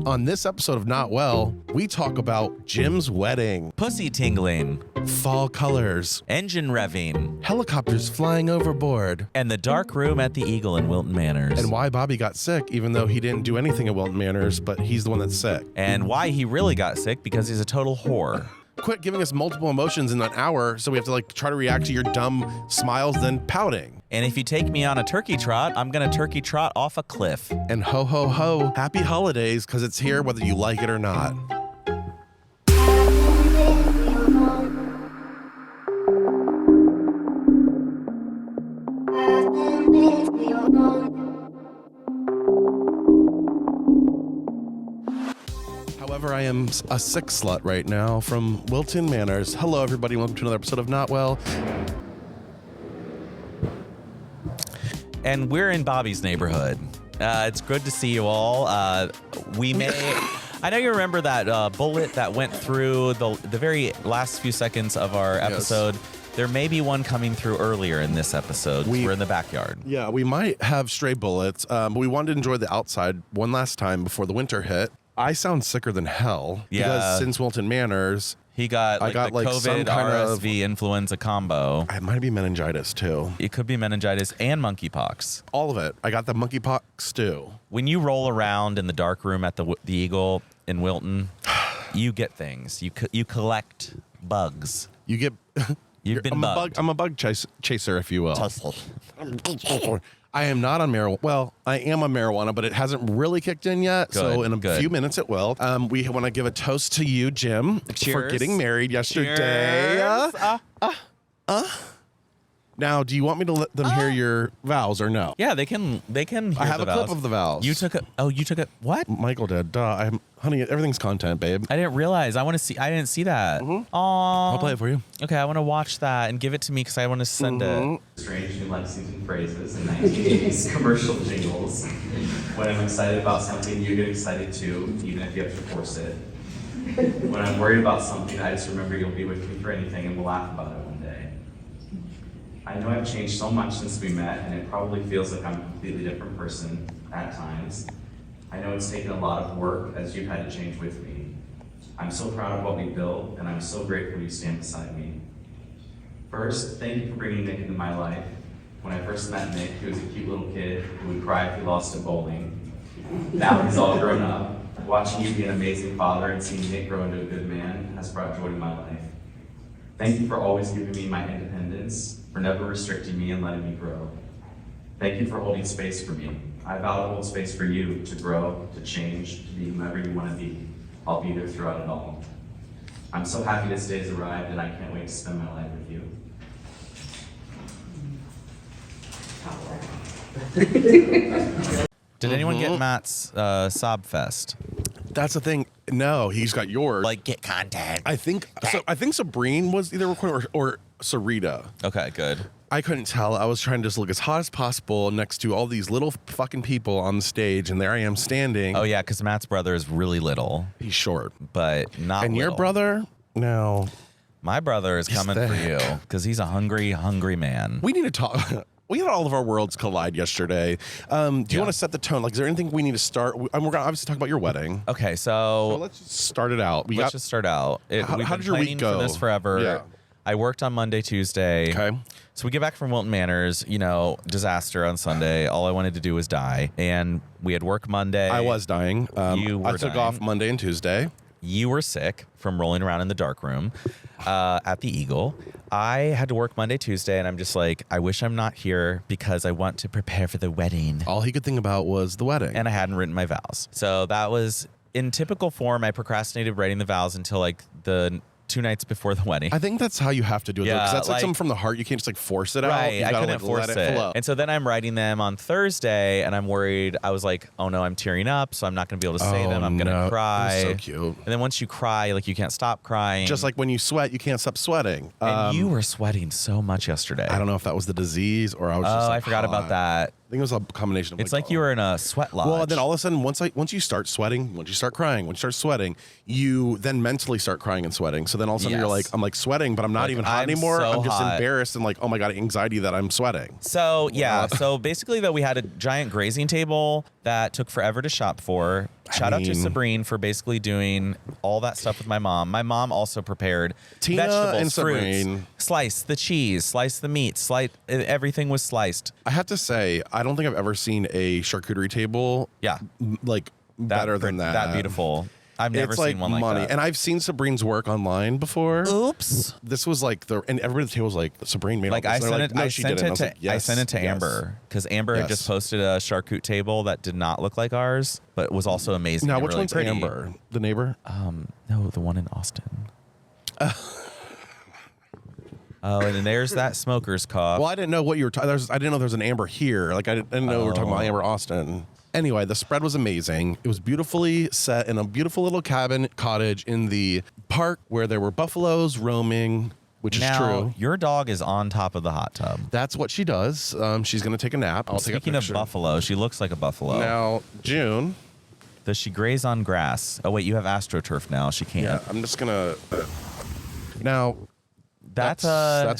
On this episode of Not Well, we talk about Jim's wedding, pussy tingling, fall colors, engine revving, helicopters flying overboard, and the dark room at the Eagle in Wilton Manors. and why Bobby got sick, even though he didn't do anything at Wilton Manors, but he's the one that's sick. And why he really got sick, because he's a total whore. Quit giving us multiple emotions in an hour, so we have to try to react to your dumb smiles, then pouting. And if you take me on a turkey trot, I'm gonna turkey trot off a cliff. And ho ho ho, happy holidays, because it's here whether you like it or not. However, I am a sick slut right now from Wilton Manors. Hello, everybody. Welcome to another episode of Not Well. And we're in Bobby's neighborhood. It's good to see you all. I know you remember that bullet that went through the very last few seconds of our episode. Yes. There may be one coming through earlier in this episode. We're in the backyard. Yeah, we might have stray bullets, but we wanted to enjoy the outside one last time before the winter hit. I sound sicker than hell because since Wilton Manors, I got the COVID, RSV, influenza combo. It might be meningitis too. It could be meningitis and monkeypox. All of it. I got the monkeypox too. When you roll around in the dark room at the Eagle in Wilton, you get things. You collect bugs. You get. You've been bugged. I'm a bug chaser, if you will. I am not on marijuana. Well, I am on marijuana, but it hasn't really kicked in yet. So in a few minutes it will. We want to give a toast to you, Jim, for getting married yesterday. Now, do you want me to let them hear your vows or no? Yeah, they can hear I have the a vows. Clip of the vows. You took it. What? Michael did. Honey, everything's content, babe. I didn't realize. I didn't see that. Mm-hmm. Aww. I'll play it for you. Okay, I want to watch that and give it to me because I want to send it. Strange New Lexington phrases and 1980s commercial jingles. When I'm excited about something, you get excited too, even if you have to force it. When I'm worried about something, I just remember you'll be with me for anything and we'll laugh about it one day. I know I've changed so much since we met, and it probably feels like I'm a completely different person at times. I know it's taken a lot of work as you've had to change with me. I'm so proud of what we built, and I'm so grateful you stand beside me. First, thank you for bringing Nick into my life. When I first met Nick, he was a cute little kid who would cry if he lost at bowling. Now he's all grown up. Watching you be an amazing father and seeing Nick grow into a good man has brought joy to my life. Thank you for always giving me my independence, for never restricting me and letting me grow. Thank you for holding space for me. I vow to hold space for you to grow, to change, to be whomever you want to be. I'll be there throughout it all. I'm so happy this day has arrived, and I can't wait to spend my life with you. Did anyone get Matt's sob fest? That's the thing. No, he's got yours. Get content. I think Sabrine was either recording or Sarita. Okay, good. I couldn't tell. I was trying to just look as hot as possible next to all these little fucking people on the stage, and there I am standing. Oh yeah, because Matt's brother is really little. He's short, but not. And little. Your brother? No. My brother is coming for you because he's a hungry man. We need to talk. We had all of our worlds collide yesterday. Do you want to set the tone? Is there anything we need to start? We're going to obviously talk about your wedding. Okay, so let's just start it out. Let's just start out. How did your week go? For this forever. Yeah. I worked on Monday, Tuesday. Okay. So we get back from Wilton Manors, disaster on Sunday. All I wanted to do was die. And we had work Monday. I was dying. I took off Monday and Tuesday. You were sick from rolling around in the dark room at the Eagle. I had to work Monday, Tuesday, and I'm just like, I wish I'm not here because I want to prepare for the wedding. All he could think about was the wedding. And I hadn't written my vows. So that was, in typical form, I procrastinated writing the vows until the 2 nights before the wedding. I think that's how you have to do it, because that's something from the heart. You can't just force it out. Right, I couldn't force it. Flow. And so then I'm writing them on Thursday, and I'm worried. I was like, oh no, I'm tearing up, so I'm not going to be able to say them. I'm going to cry. So cute. And then once you cry, you can't stop crying. Just like when you sweat, you can't stop sweating. And you were sweating so much yesterday. I don't know if that was the disease or I was just I forgot about that. I think it was a combination of it's like you were in a sweat lodge. Well, then all of a sudden, once you start sweating, once you start crying, once you start sweating, you then mentally start crying and sweating. So then all of a sudden you're like, I'm sweating, but I'm not even hot anymore. So I'm just hot. Embarrassed and oh my God, anxiety that I'm sweating. So yeah, so basically we had a giant grazing table that took forever to shop for. Shout out to Sabrine for basically doing all that stuff with my mom. My mom also prepared Tina vegetables, and Sabrine. fruits, slice the cheese, slice the meat, everything was sliced. I have to say, I don't think I've ever seen a charcuterie table like better than that. That beautiful. I've never seen one like that. And I've seen Sabrine's work online before. Oops. This was like and everybody at the table was like, Sabrine made like all this. I sent it to Amber because Amber had just posted a charcuterie table that did not look like ours, but was also amazing. Now, and which really one's pretty. Amber? The neighbor? No, the one in Austin. Oh, and then there's that smoker's cough. Well, I didn't know what you were talking. I didn't know there was an Amber here. Like I didn't know we were talking about Amber Austin. Anyway, the spread was amazing. It was beautifully set in a beautiful little cabin cottage in the park where there were buffaloes roaming, which is true. Your dog is on top of the hot tub. That's what she does. She's going to take a nap. I'll take a Speaking of picture. buffalo, she looks like a buffalo. Now, June. Does she graze on grass? Oh, wait, you have AstroTurf now. She can't. Yeah, I'm just going to... Now... That's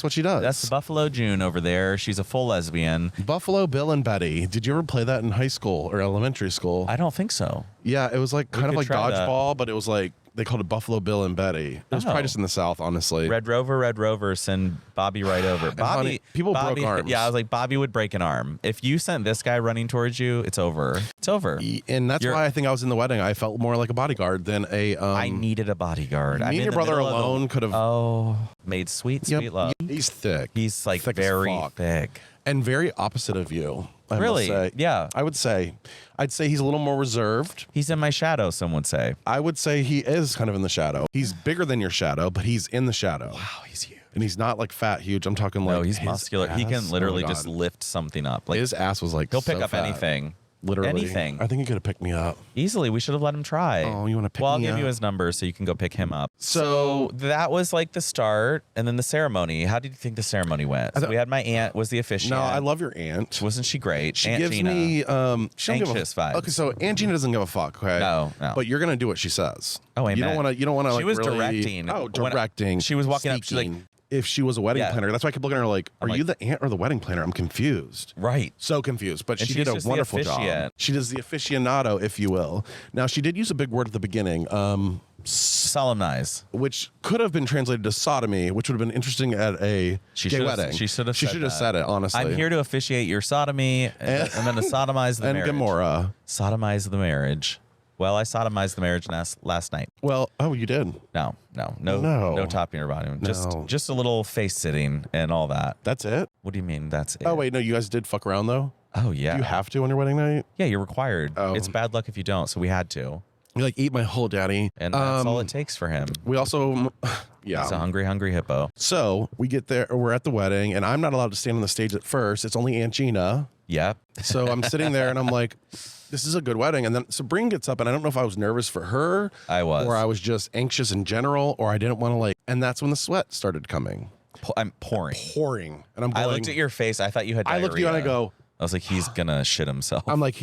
what she does. That's Buffalo June over there. She's a full lesbian. Buffalo Bill and Betty. Did you ever play that in high school or elementary school? I don't think so. Yeah, it was like kind of like try dodgeball, but it was like they called it Buffalo Bill and Betty. It was probably just in the South, honestly. Red Rover, send Bobby right over. Bobby, honey, people broke arms. Yeah, I was like, Bobby would break an arm. If you sent this guy running towards you, it's over. It's over. And that's why I think I was in the wedding. I felt more like a bodyguard than a... I needed a bodyguard. Me and your brother alone could have... made sweet love. He's thick. He's like thick very thick. And very opposite of you. I Really? must say. Yeah. I would say. I'd say he's a little more reserved. He's in my shadow, some would say. I would say he is kind of in the shadow. He's bigger than your shadow, but he's in the shadow. Wow, he's huge. And he's not like fat, huge. I'm talking like... No, he's muscular. He can literally just lift. lift something up. Like His ass was like he'll pick so up fat. anything. Literally. Anything. I think he could have picked me up. Easily. We should have let him try. Oh, you want to pick Well, I'll me give up? you his number so you can go pick him up. So that was like the start, and then the ceremony. How did you think the ceremony went? So we had my aunt was the officiant. No, I love your aunt. Wasn't she great? She Aunt gives Gina. me she don't give Anxious a, vibes. Okay, so Aunt Gina doesn't give a fuck. Okay, No. But you're gonna do what she says. Oh, amen. You don't want to. She Like, was really, directing. Oh, When directing. she was walking up, she's like- sneaking. If she was a wedding planner, that's why I kept looking at her like, "Are like- you the aunt or the wedding planner?" I'm confused. Right. So confused. But And she she's did a just the wonderful job. officiant. She does the aficionado, if you will. Now she did use a big word at the beginning. Solemnize. Which could have been translated to sodomy, which would have been interesting at a gay wedding. She should have said it, honestly. I'm here to officiate your sodomy and then to sodomize the and marriage. Gamora. Sodomize the marriage. Well, I sodomized the marriage last night. Well, oh, you did. No topping or bottom. Just a little face sitting and all that. That's it? What do you mean that's it? Oh, wait, no, you guys did fuck around, though? Oh, yeah. Do you have to on your wedding night? Yeah, you're required. Oh. It's bad luck if you don't, so we had to. You're like, eat my whole daddy. And that's all it takes for him. We also, yeah. He's a hungry, hungry hippo. So we get there, we're at the wedding, and I'm not allowed to stand on the stage at first. It's only Aunt Gina. Yep. So I'm sitting there, and I'm like, this is a good wedding. And then Sabrine gets up, and I don't know if I was nervous for her. I was. Or I was just anxious in general, or I didn't want to like, and that's when the sweat started coming. I'm pouring. And I'm going, I looked at your face. I thought you had diarrhea. I looked at you, and I go, I was like, he's gonna shit himself. I'm like,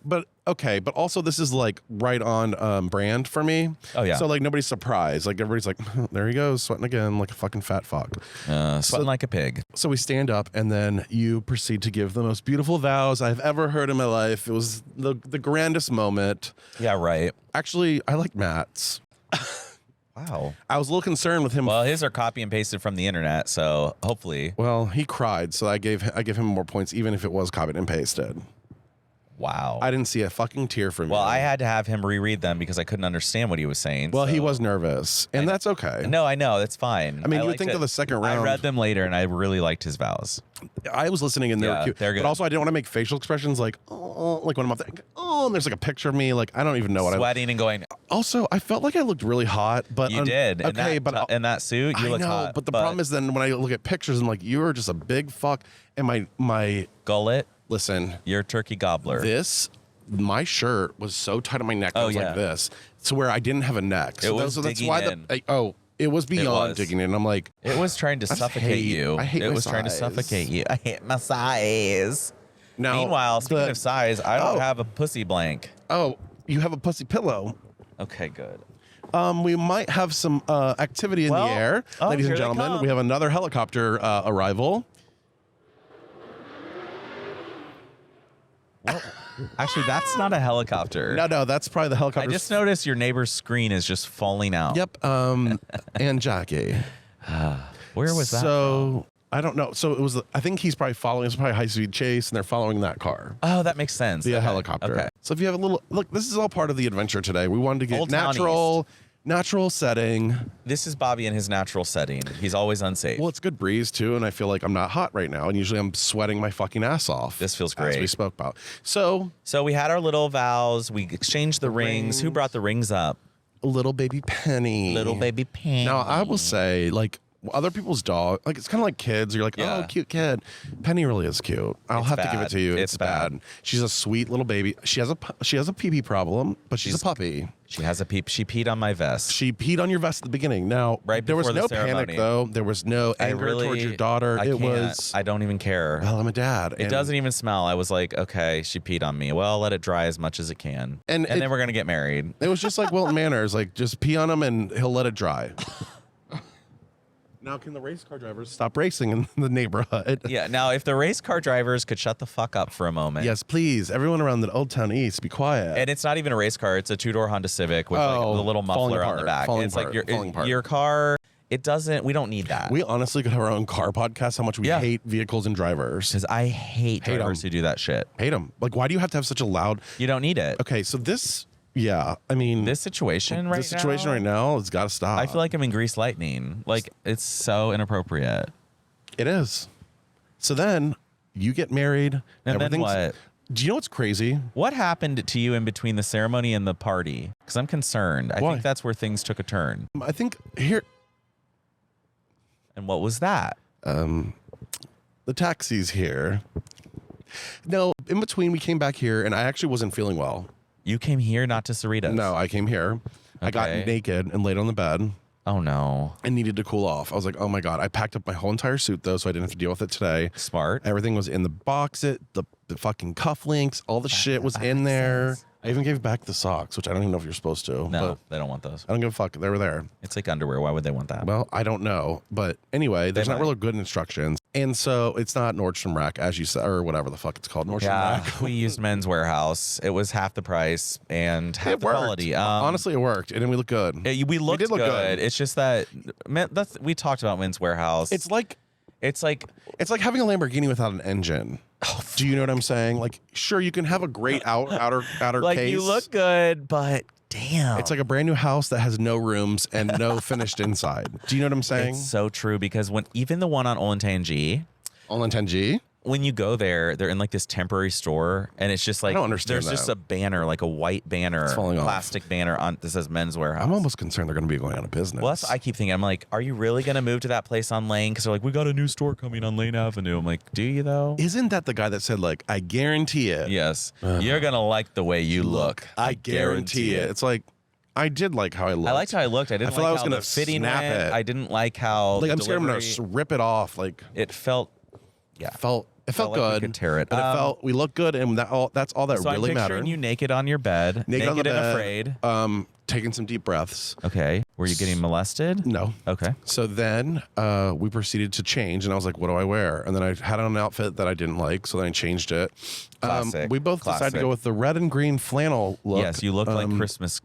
but okay, but also this is like right on brand for me. Oh yeah. So like nobody's surprised. Like everybody's like, there he goes, sweating again, like a fucking fat fuck. Sweating like a pig. So we stand up, and then you proceed to give the most beautiful vows I've ever heard in my life. It was the grandest moment. Yeah, right. Actually, I like Matt's. Wow. I was a little concerned with him. Well, his are copy and pasted from the internet, so hopefully. Well, he cried, so I gave him more points, even if it was copied and pasted. Wow. I didn't see a fucking tear from you. Well, I had to have him reread them because I couldn't understand what he was saying. Well, so. he was nervous, and that's okay. No, I know. That's fine. I mean, you would liked think it. of the second round. I read them later, and I really liked his vows. I was listening, and they were Yeah, cute. they're good. But also, I didn't want to make facial expressions like, oh, like when I'm up there, oh, and there's like a picture of me. Like, I don't even know what Sweating and going. Also, I felt like I looked really hot, but You did. Okay, but in that suit, you I look know, hot. but the problem is then when I look at pictures, I'm like, you are just a big fuck. And my gullet. Listen, you're a turkey gobbler. My shirt was so tight on my neck. I was like this, to where I didn't have a neck. So that's why in. It was beyond digging in. I'm like, it was trying to suffocate you. I hate it my was trying to size. suffocate you. I hate my size. Now, meanwhile, speaking of size, I don't have a pussy blank. Oh, you have a pussy pillow. Okay, good. We might have some activity in the air, ladies and gentlemen. We have another helicopter arrival. Well, actually, that's not a helicopter. No, that's probably the I helicopter. just noticed your neighbor's screen is just falling out. Yep. And Jackie. Where was that? So I don't know. So it was. I think he's probably following. It's probably a high-speed chase, and they're following that car. Oh, that makes sense. Via Okay. helicopter. Okay. So if you have a little look, this is all part of the adventure today. We wanted to get Old Town natural setting. This is Bobby in his natural setting. He's always unsafe. Well, it's good breeze too, and I feel like I'm not hot right now. And usually I'm sweating my fucking ass off. This feels As great. we spoke about. So we had our little vows. We exchanged the rings. Who brought the rings up? little baby Penny. Little baby Penny. Now I will say, like, other people's dog, like, it's kind of like kids. You're like, Yeah. oh, cute kid. Penny really is cute. I'll It's have to give it bad. to you. It's bad. She's a sweet little baby. She has a pee-pee problem, but she's a puppy. She has a peep. She peed on my vest. She peed on your vest at the beginning. Now, Right there was before the no ceremony. panic though. There was no anger towards your daughter. I It can't. was, I don't even care. well, I'm a dad. It doesn't even smell. I was like, okay, she peed on me. Well, let it dry as much as it can. And then we're going to get married. It was just like Wilton Manors, like, just pee on him and he'll let it dry. Now, can the race car drivers stop racing in the neighborhood? Yeah. Now, if the race car drivers could shut the fuck up for a moment. Yes, please. Everyone around the Old Town East, be quiet. And it's not even a race car. It's a two-door Honda Civic with Oh, like the little falling muffler on the apart, back. falling It's apart, like falling apart. your car. It doesn't. We don't need that. We honestly could have our own car podcast. How much we Yeah. hate vehicles and drivers. Because I hate drivers 'em. who do that shit. Hate them. Like, why do you have to have such a loud? You don't need it. Okay, so this, yeah, I mean, This situation right now. this situation right now has got to stop. I feel like I'm in Grease Lightning. Like, it's so inappropriate. it is. So then you get married. And then everything's- what? Do you know what's crazy? What happened to you in between the ceremony and the party? Because I'm concerned. I Why? think that's where things took a turn. I think here, And what was that? the taxi's here. No, in between we came back here, and I actually wasn't feeling well. You came here not to Cerritos. No, I came here. I got Okay. naked and laid on the bed. Oh, no. and needed to cool off. I was like, oh my God. I packed up my whole entire suit though, so I didn't have to deal with it today. Smart. Everything was in the box, the fucking cufflinks, all the shit was in there. I even gave back the socks, which I don't even know if you're supposed to. No, But they don't want those. I don't give a fuck. They were there. It's like underwear. Why would they want that? Well, I don't know. But anyway, there's not might. really good instructions. And so it's not Nordstrom Rack, as you said, or whatever the fuck it's called. Nordstrom Yeah, Rack. we used Men's Warehouse. It was half the price and half It the worked. quality. Honestly, it worked. And then we look good. We looked did look good. It's just that we talked about Men's Warehouse. It's like having a Lamborghini without an engine. Do you know what I'm saying? Like, sure, you can have a great outer like case. you look good, but damn, It's like a brand new house that has no rooms and no finished inside. Do you know what I'm saying? it's so true because when even the one on Olentangy, All in 10G. when you go there, they're in like this temporary store, and it's just like I don't understand there's just that. a banner, like a white banner, falling off. plastic banner on that says Men's Warehouse. I'm almost concerned they're going to be going out of business. Well, that's what I keep thinking. I'm like, are you really going to move to that place on Lane? Because they're like, we got a new store coming on Lane Avenue. I'm like, do you though? Isn't that the guy that said, like, I guarantee it? Yes. You're going to like the way you look. I guarantee it. It's like, I did like how I looked. I liked how I looked. I didn't I felt like I was how gonna the fitting snap went. it. I didn't like how like, the I'm scared I'm going delivery- to rip it off. Like, It felt, yeah. it felt Felt like we good. could tear it. But it felt, we looked good, and that's all that So really I'm picturing mattered. you naked on your bed, Naked on the and bed, afraid. Taking some deep breaths. Okay. Were you getting molested? No. Okay. So then we proceeded to change, and I was like, what do I wear? And then I had on an outfit that I didn't like, so then I changed it. Classic. We both decided to Classic. go with the red and green flannel look. Yes, you look like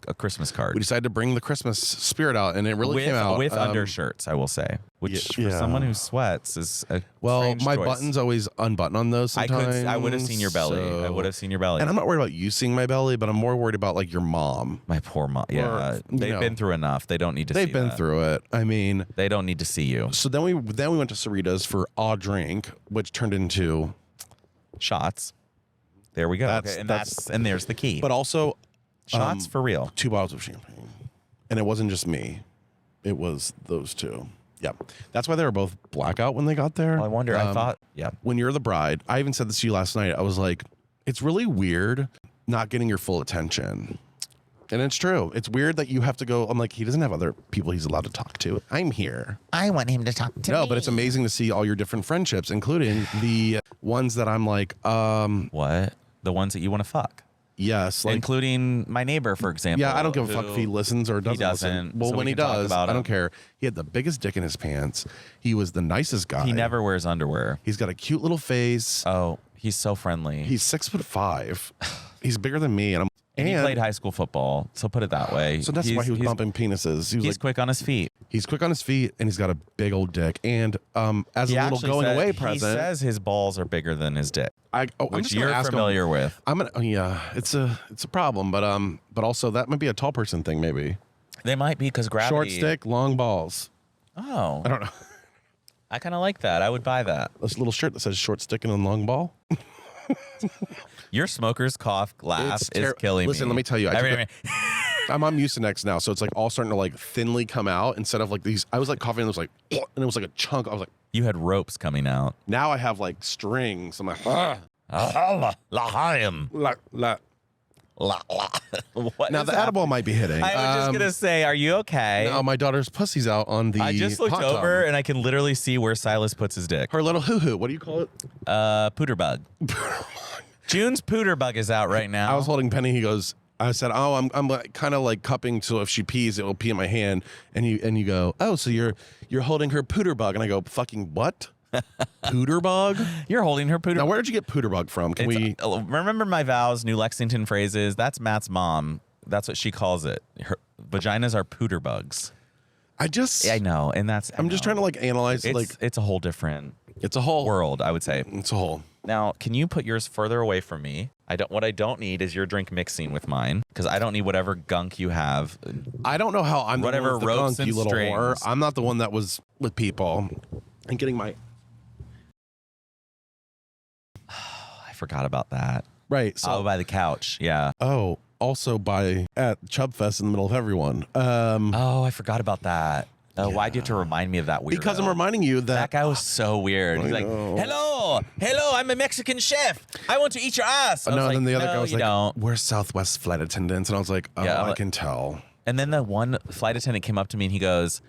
a Christmas card. We decided to bring the Christmas spirit out, and it really with came out. with undershirts, I will say, which for yeah. someone who sweats is a Well, strange my choice. buttons always unbutton on those sometimes. I would have seen your belly. I would have seen your belly. And I'm not worried about you seeing my belly, but I'm more worried about, like, your mom. My poor mom. Yeah, you they've know. been through enough. They don't need to. They've see been that. through it. I mean, They don't need to see you. so then we went to Cerritos for a drink, which turned into, Shots. There we go. That's- Okay, and there's the key. but also shots for real. 2 bottles of champagne. And it wasn't just me. It was those two. Yeah. That's why they were both blackout when they got there. I wonder. I thought. Yeah. When you're the bride, I even said this to you last night. I was like, it's really weird not getting your full attention. And it's true. It's weird that you have to go. I'm like, he doesn't have other people he's allowed to talk to. I'm here. I want him to talk to me. No, but it's amazing to see all your different friendships, including the ones that I'm like, What? The ones that you want to fuck, yes, like, including my neighbor, for example. yeah, I don't give a fuck if he listens or doesn't. doesn't, Listen. Well, so when we he can talk does, about I don't him. care. He had the biggest dick in his pants. He was the nicest guy. He never wears underwear. He's got a cute little face. Oh, He's so friendly. He's 6'5". He's bigger than me, and he played high school football, so put it that way. So that's why he was bumping penises. He's quick on his feet. He's quick on his feet, and he's got a big old dick. And as a little going away present, he says his balls are bigger than his dick, which you're familiar with. It's a problem, but also that might be a tall person thing, maybe. They might be because gravity. Short stick, long balls. Oh, I don't know. I kind of like that. I would buy that. This little shirt that says short stick and long ball. Your smoker's cough laugh is killing me. Listen, let me tell you. I'm on Mucinex now, so it's like all starting to like thinly come out instead of like these. I was like coughing and it was like, and it was like a chunk. I was like, you had ropes coming out. Now I have like strings. I'm like, Lahayim. What now the edible might be hitting. I was just gonna say, are you okay? No, my daughter's pussy's out on the. I just looked over and I can literally see where Silas puts his dick. Her little hoo-hoo. What do you call it? Pooter bug. June's pooter bug is out right now. I was holding Penny. He goes. I said, "Oh, I'm kind of like cupping, so if she pees, it will pee in my hand." And you go, "Oh, so you're holding her pooter bug?" And I go, "Fucking what? Pooter bug? You're holding her pooter." Now, where did you get pooter bug from? Can we remember my vows? New Lexington phrases. That's Matt's mom. That's what she calls it. Her vaginas are pooter bugs. I know, and I'm just trying to like analyze. It's a whole different. It's a whole world, I would say. It's a whole. Now, can you put yours further away from me? What I don't need is your drink mixing with mine, because I don't need whatever gunk you have. I don't know how I'm whatever the one with the ropes gunk, and you little strings. whore. I'm not the one that was with people and getting my. I forgot about that. Right. So by the couch. Yeah. Oh, also at Chubfest in the middle of everyone. I forgot about that. Why do you have to remind me of that weirdo? Because I'm reminding you that guy was so weird. He's like, hello, I'm a Mexican chef. I want to eat your ass. No, and then the other guy was like, don't. we're Southwest flight attendants. And I was like, I can tell. And then the one flight attendant came up to me and he goes,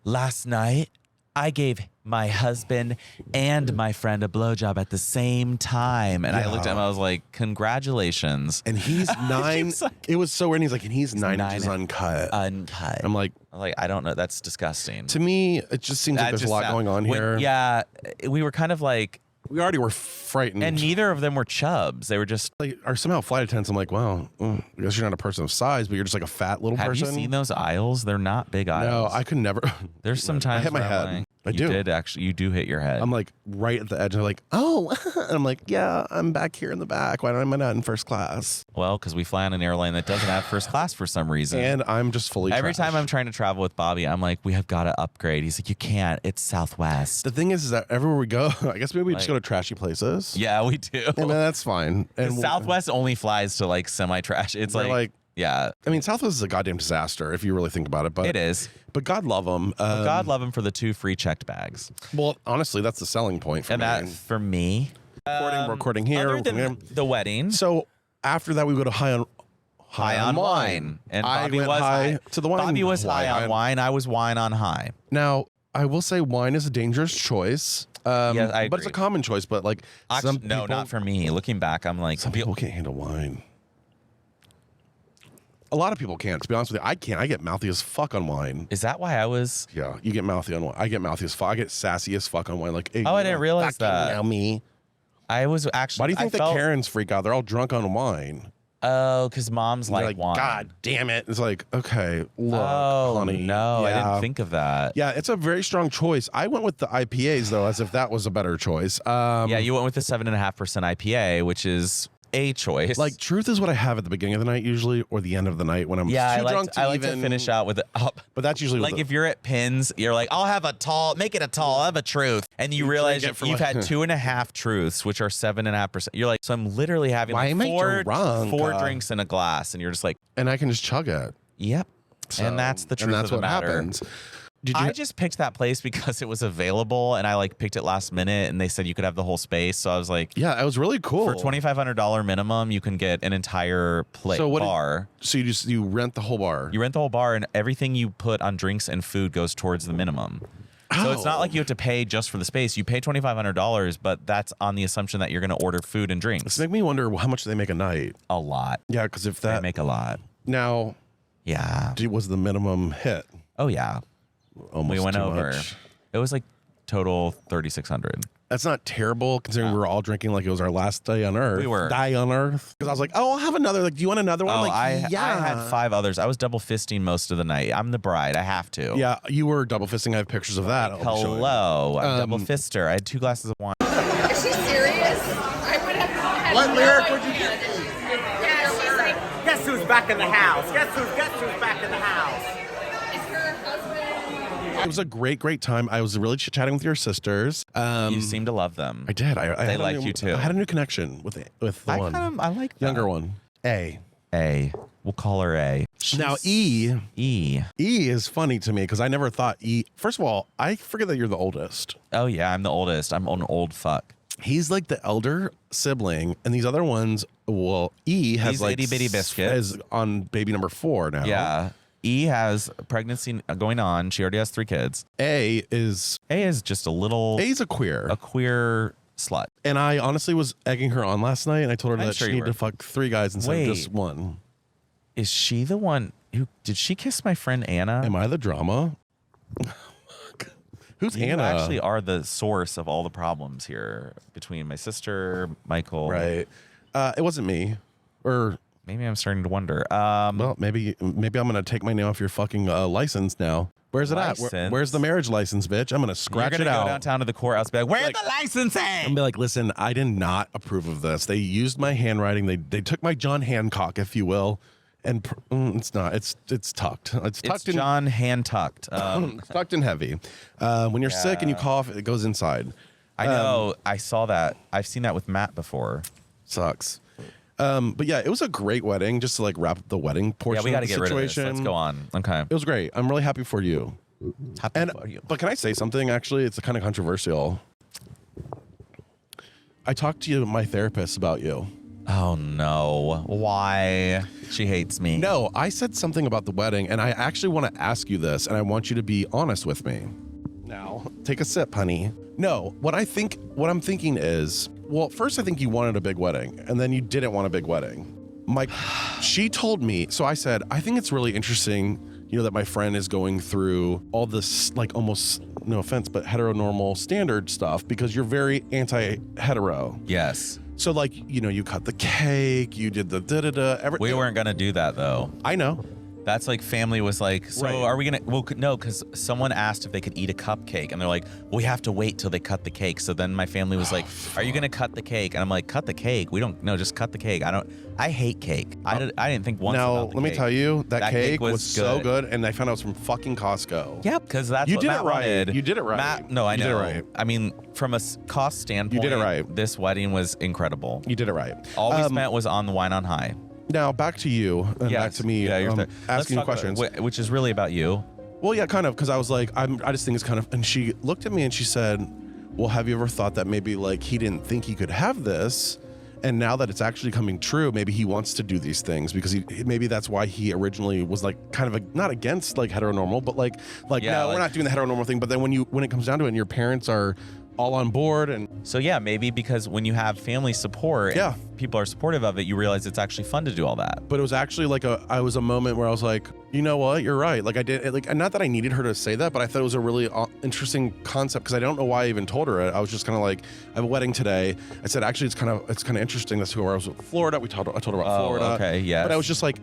last night, I gave my husband and my friend a blowjob at the same time. And I looked at him, I was like, congratulations. And he's 9. It was so weird. And he's like, and he's 9 inches uncut. Uncut. I'm like, I don't know. That's disgusting. To me, it just seems like there's a lot going on here. Yeah. We were kind of like. We already were frightened. And neither of them were chubs. They were just. Are somehow flight attendants. I'm like, wow, I guess you're not a person of size, but you're just like a fat little person. Have you seen those aisles? They're not big aisles. No, I could never. There's some times I hit my head. I do. You do hit your head. I'm like right at the edge. And they're like, oh. And I'm like, yeah, I'm back here in the back. Why am I not in first class? Well, because we fly on an airline that doesn't have first class for some reason. And I'm just fully Every trashed. time I'm trying to travel with Bobby, I'm like, we have got to upgrade. He's like, you can't. It's Southwest. The thing is that everywhere we go, I guess maybe we just go to trashy places. Yeah, we do. And that's fine. And Southwest only flies to like semi-trash. It's like, yeah. I mean, Southwest is a goddamn disaster if you really think about it. But it is. But God love them. God love them for the 2 free checked bags. Well, honestly, that's the selling point for me. And that for me. Recording here. Other than the wedding. So after that, we go to High on Wine. And Bobby was high to the wine. Bobby was high on wine. I was wine on high. Now, I will say wine is a dangerous choice. Yes, I agree. But it's a common choice. But like, no, not for me. Looking back, I'm like, some people can't handle wine. A lot of people can't. To be honest with you, I can't. I get mouthy as fuck on wine. Is that why I was? Yeah, you get mouthy on wine. I get mouthy as fuck. I get sassy as fuck on wine. Like, hey, I didn't realize that. Now me. I was actually. Why do you think that Karens freak out? They're all drunk on wine. Oh, because moms like wine. God damn it! It's like, okay, look, honey. No, I didn't think of that. Yeah, it's a very strong choice. I went with the IPAs though, as if that was a better choice. Yeah, you went with the 7.5% IPA, which is a choice. Like, truth is what I have at the beginning of the night usually, or the end of the night when I'm too drunk to I like to finish out with it up. But that's usually like if you're at Pins, you're like, I'll have a tall, make it a tall, I'll have a truth. And you realize you've had 2.5 truths, which are 7.5%. You're like, so I'm literally having four drinks in a glass. And you're just like. And I can just chug it. Yep. So, and that's the truth of the matter. Happens. I just picked that place because it was available, and I like picked it last minute, and they said you could have the whole space. So I was like, yeah, it was really cool. For $2,500 minimum, you can get an entire bar. So you rent the whole bar. You rent the whole bar, and everything you put on drinks and food goes towards the minimum. So it's not like you have to pay just for the space. You pay $2,500, but that's on the assumption that you're going to order food and drinks. This makes me wonder how much they make a night. A lot. Yeah, because if that they make a lot. Now, yeah, was the minimum hit? Oh yeah. Almost we went over. Much. It was like total 3,600. That's not terrible considering we were all drinking like it was our last day on Earth. We were. Die on Earth. Because I was like, oh, I'll have another. Like, do you want another one? Oh, Like, I yeah. had 5 others. I was double fisting most of the night. I'm the bride. I have to. Yeah, you were double fisting. I have pictures of that. Hello. I'm double fister. I had 2 glasses of wine. Is she serious? I would have had What no lyric would you idea get? that she's like, Guess who's back in the house? Guess who's back in the house? is her husband? It was a great time. I was really chit-chatting with your sisters. You seem to love them. I did. I They had like you too. I had a new connection with the one. I like that. Younger one. A. We'll call her A. Now, E is funny to me because I never thought E. First of all, I forget that you're the oldest. Oh, yeah. I'm the oldest. I'm an old fuck. He's like the elder sibling, and these other ones, well, E has He's like itty bitty biscuit. is on baby number 4 now. Yeah. E has pregnancy going on. She already has 3 kids. A is just a little A's a queer. queer slut. And I honestly was egging her on last night, and I told her I'm that sure she you needed to were. fuck 3 guys instead of just Wait. 1. Is she the one who did she kiss my friend Anna? Am I the drama? Who's You Anna? actually are the source of all the problems here between my sister, Michael. Right. It wasn't me. Or Maybe I'm starting to wonder. well, maybe I'm gonna take my name off your fucking license now. Where's it at? License? Where's the marriage license, bitch? I'm gonna You're scratch gonna it go out. downtown to the courthouse, and be like, "Where's the licensing?" I'm gonna be like, listen, I did not approve of this. They used my handwriting. They took my John Hancock, if you will, and it's not. It's tucked. It's tucked It's in. John hand tucked. It's tucked in heavy. When you're sick and you cough, it goes inside. I know. I saw that. I've seen that with Matt before. Sucks. But yeah, it was a great wedding. Just to like wrap up the wedding portion. Yeah, we got to of the get rid of this. situation. Let's go on. Okay. It was great. I'm really happy for you. Happy And for you. but can I say something? Actually, it's kind of controversial. I talked to my therapist about you. Oh no! Why? She hates me. No, I said something about the wedding, and I actually want to ask you this, and I want you to be honest with me. Now, take a sip, honey. No, what I'm thinking is, well, first I think you wanted a big wedding, and then you didn't want a big wedding. She told me, so I said, I think it's really interesting, that my friend is going through all this, like almost, no offense, but heteronormal standard stuff because you're very anti-hetero. Yes. So like, you cut the cake, you did the da-da-da, everything. We weren't gonna do that though. I know. That's like family was like, so Right. are we gonna? Well, no, because someone asked if they could eat a cupcake, and they're like, well, we have to wait till they cut the cake. So then my family was like, are you gonna cut the cake? And I'm like, cut the cake? We don't. No, just cut the cake. I hate cake. I didn't think once Now, about the let me cake. tell you, that cake was so good. good, and I found out it was from fucking Costco. Yep, because that's You what did Matt it right. wanted. You did it right. Matt, no, I You did know. it right. I mean, from a cost standpoint, You did it right. This wedding was incredible. You did it right. All we spent was on the wine on high. Now, back to you, and back to me Yeah, you're there. Let's asking talk questions. about- which is really about you. Well, yeah, kind of, because I was like, I just think it's kind of, and she looked at me and she said, well, have you ever thought that maybe like he didn't think he could have this, and now that it's actually coming true, maybe he wants to do these things because maybe that's why he originally was like kind of not against like heteronormal, but like Yeah, no, like- we're not doing the heteronormal thing. But then when it comes down to it, and your parents are all on board, and So yeah, maybe because when you have family support, Yeah. and people are supportive of it, you realize it's actually fun to do all that. but it was actually like I was a moment where I was like, you know what, you're right. Like I did, like, and not that I needed her to say that, but I thought it was a really interesting concept because I don't know why I even told her it. I was just kind of like, I have a wedding today. I said, actually, it's kind of interesting. That's who I was with Florida. I told her about Oh, Florida. okay, yes. But I was just like,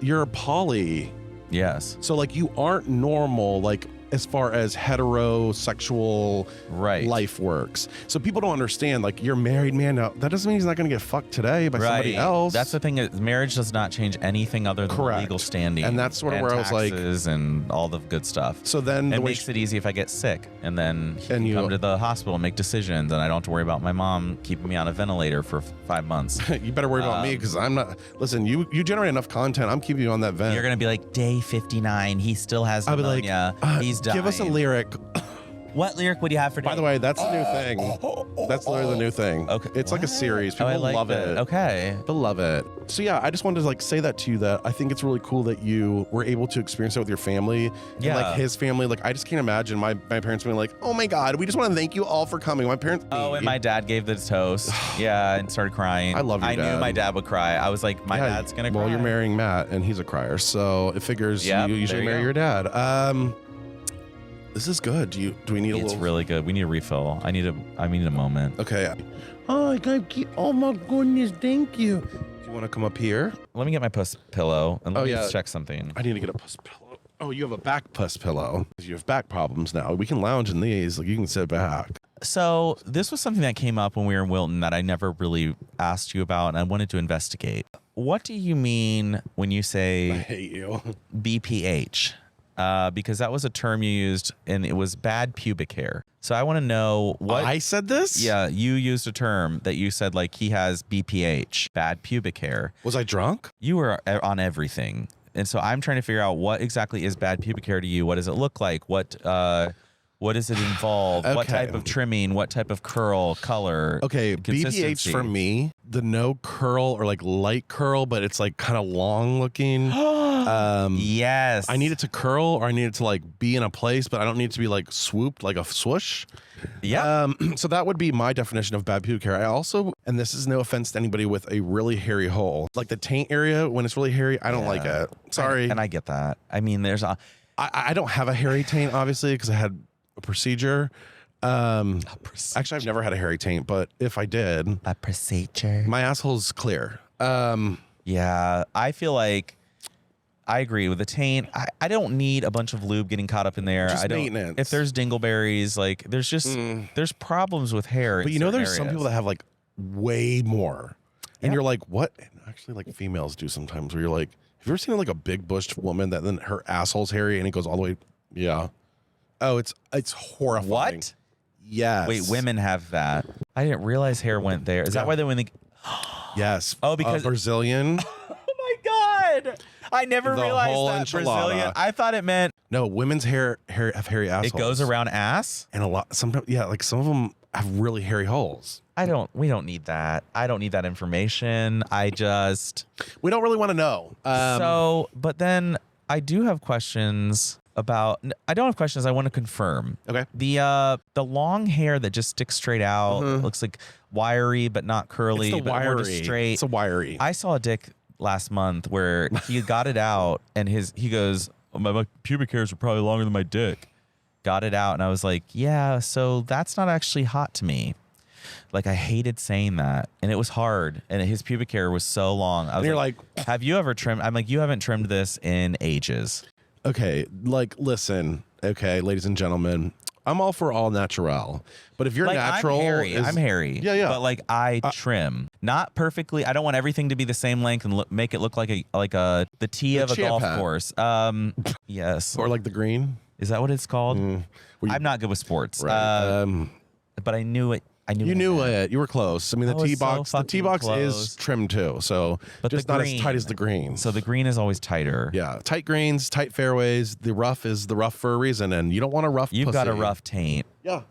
you're a poly. Yes. So like you aren't normal, like as far as heterosexual Right. life works. So people don't understand, like you're a married man now. That doesn't mean he's not going to get fucked today by somebody else. That's the thing. Marriage does not change anything other than Correct. legal standing. And that's sort of where I was like- taxes and all the good stuff. So then the it way makes it easy if I get sick, and then he And can you- come to the hospital and make decisions, and I don't have to worry about my mom keeping me on a ventilator for 5 months. you better worry about me because I'm not. Listen, you generate enough content. I'm keeping you on that vent. You're gonna be like, day 59, he still has I'll be like, pneumonia. He's dying. give us a lyric. What lyric would you have for By day? the way, that's the new thing. That's literally the new thing. Okay. It's like a series. Oh, People I like love that. it. Okay. People love it. So yeah, I just wanted to like say that to you, that I think it's really cool that you were able to experience that with your family. Yeah. And like his family. Like I just can't imagine my parents being like, oh my God, we just want to thank you all for coming. My parents. Oh, and my dad gave the toast. Yeah, and started crying. I love your I knew dad. my dad would cry. I was like, my Yeah, dad's gonna cry. Well, you're marrying Matt and he's a crier. So it figures Yep, you usually there you marry go. your dad. This is good. Do we need a It's little? really good. We need a refill. I need a moment. Okay. Oh, I got oh my goodness, thank you. Do you want to come up here? Let me get my puss pillow and let me just check something. I need to get a puss pillow. Oh, you have a back puss pillow. You have back problems now. We can lounge in these. Like you can sit back. So this was something that came up when we were in Wilton that I never really asked you about, and I wanted to investigate. What do you mean when you I say hate you. BPH? Because that was a term you used, and it was bad pubic hair. So I want to know what I said this? Yeah, you used a term that you said like he has BPH, bad pubic hair. Was I drunk? You were on everything, and so I'm trying to figure out what exactly is bad pubic hair to you. What does it look like? What does it involve? What Okay. type of trimming? What type of curl, color? Okay, BPH consistency? for me, the no curl or like light curl, but it's like kind of long looking. Yes. I need it to curl or I need it to like be in a place, but I don't need it to be like swooped like a swoosh. Yeah. So that would be my definition of bad pubic hair. I also, and this is no offense to anybody with a really hairy hole, like the taint area when it's really hairy, I don't like it. Sorry. And I get that. I mean, there's a I don't have a hairy taint, obviously, because I had a procedure. Actually, I've never had a hairy taint, but if I did, procedure. my asshole's clear. Yeah, I feel like I agree with the taint. I don't need a bunch of lube getting caught up in there. Just I don't. maintenance. If there's dingleberries, like there's just there's problems with hair. But you know, there's some people that have like way more, and you're like, what? And actually, like females do sometimes, where you're like, have you ever seen like a big bushed woman that then her asshole's hairy and it goes all the way? Yeah. Oh, it's horrifying. What? Yes. Wait, women have that. I didn't realize hair went there. Is that why they when they? Yes. Oh, because- Brazilian. Oh my God! I never The realized whole that enchilada. Brazilian. I thought it meant No, women's hair have hairy assholes. it goes around ass. and a lot. Sometimes, yeah, like some of them have really hairy holes. We don't need that. I don't need that information. I just We don't really want to know. but then I do have questions about. I don't have questions. I want to confirm. Okay. The long hair that just sticks straight out looks like wiry but not curly, It's the but more just wiry. straight. It's a wiry. I saw a dick last month where he got it out and he goes, oh, my pubic hairs are probably longer than my dick. Got it out and I was like, yeah, so that's not actually hot to me. Like I hated saying that and it was hard and his pubic hair was so long. I was And you're like, have you ever trimmed? I'm like, you haven't trimmed this in ages. okay, like listen, okay, ladies and gentlemen, I'm all for all natural, but if you're Like natural, I'm hairy. Yeah, yeah. But like I trim, not perfectly. I don't want everything to be the same length and make it look like the tee of a champ golf hat. course. Yes. or like the green. Is that what it's called? Were you- I'm not good with sports. Right. But I knew it. You knew it. You were close. I mean, the I was tee so box. The tee fucking box close. is trimmed too, so But just the not as green. tight as the green. So the green is always tighter. Yeah, tight greens, tight fairways. The rough is the rough for a reason, and you don't want a rough. You've got a pussy. rough taint. Yeah.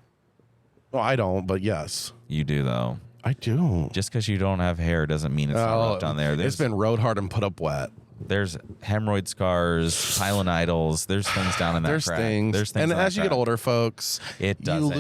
Well, I don't, but yes, You do though. I do. Just because you don't have hair doesn't mean it's not rough down there. It's been rode hard and put up wet. There's hemorrhoid scars, silent idols. There's things down in that There's crack. things. There's things. And in that as you get crack. older, folks, It doesn't.